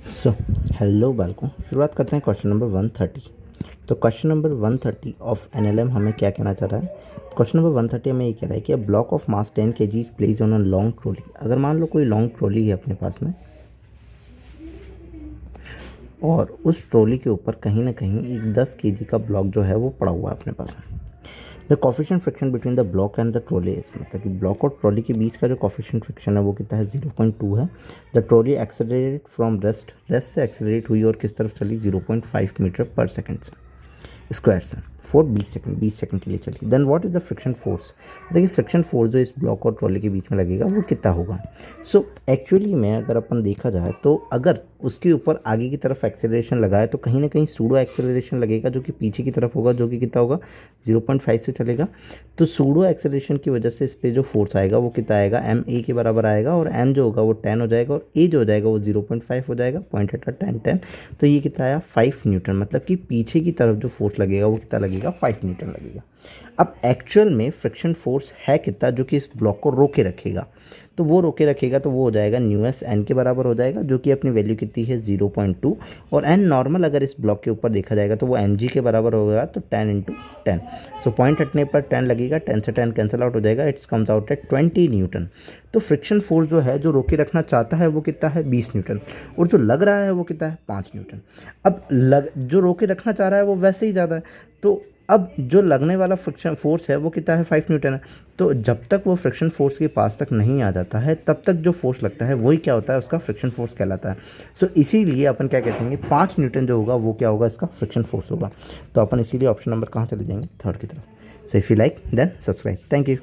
So hello बालकों, शुरुआत करते हैं क्वेश्चन नंबर 130। तो क्वेश्चन नंबर 130 ऑफ एनएलएम हमें क्या कहना चाह रहा है। क्वेश्चन नंबर 130 हमें ये कह रहा है कि a block of mass 10 kg is placed on a long trolley. अगर मान लो कोई लॉन्ग ट्रॉली है अपने पास में और उस ट्रॉली के ऊपर कहीं ना कहीं एक 10 kg का ब्लॉक जो है वो पड़ा हुआ है अपने पास में। The coefficient friction between the block and the trolley is, मतलब कि ब्लॉक और ट्रॉली के बीच का जो कॉफिशिएंट फ्रिक्शन है वो कितना है 0.2 है। The trolley accelerated from rest से एक्सेलरेट हुई और किस तरफ चली 0.5 मीटर पर सेकंड से स्क्वायर से फॉर 20 सेकंड के लिए चली। Then what is the friction force. देखिए फ्रिक्शन फोर्स जो इस ब्लॉक और ट्रॉली के बीच में लगेगा वो कितना होगा। सो एक्चुअली में अगर अपन देखा जाए तो अगर उसके ऊपर आगे की तरफ एक्सेलरेशन लगाए तो कहीं ना कहीं सूडो एक्सेलरेशन लगेगा जो कि पीछे की तरफ होगा, जो कि कितना होगा 0.5 से चलेगा। तो सूडो एक्सेलरेशन की वजह से इस पर जो फोर्स आएगा वो कितना आएगा, एम ए के बराबर आएगा और एम जो होगा वो 10 हो जाएगा और ए जो हो जाएगा वो 0.5 हो जाएगा, पॉइंट एट 10 तो ये कितना आया 5 न्यूटन। मतलब कि पीछे की तरफ जो फोर्स लगेगा वो कितना लगेगा 5 न्यूटन लगेगा। अब एक्चुअल में फ्रिक्शन फोर्स है कितना जो कि इस ब्लॉक को रोके रखेगा, तो वो रोके रखेगा तो वो हो जाएगा न्यू एस एन के बराबर हो जाएगा, जो कि अपनी वैल्यू कितनी है 0.2 और एन नॉर्मल अगर इस ब्लॉक के ऊपर देखा जाएगा तो वो एम जी के बराबर होगा, तो 10 इंटू 10। सो पॉइंट हटने पर 10 लगेगा, 10 से 10 कैंसिल आउट हो जाएगा, it's comes out at 20 Newton. तो फ्रिक्शन फोर्स जो है जो रोके रखना चाहता है वो कितना है 20 न्यूटन और जो लग रहा है वो कितना है 5 न्यूटन। अब जो रोके रखना चाह रहा है वो वैसे ही ज़्यादा है, तो अब जो लगने वाला फ्रिक्शन फोर्स है वो कितना है 5 न्यूटन है। तो जब तक वो फ्रिक्शन फोर्स के पास तक नहीं आ जाता है तब तक जो फोर्स लगता है वही क्या होता है, उसका फ्रिक्शन फोर्स कहलाता है। सो इसीलिए अपन क्या कहते हैं 5 न्यूटन जो होगा वो क्या होगा, इसका फ्रिक्शन फोर्स होगा। तो अपन इसीलिए ऑप्शन नंबर कहाँ चले जाएंगे, थर्ड की तरफ। So if you like then subscribe. Thank you.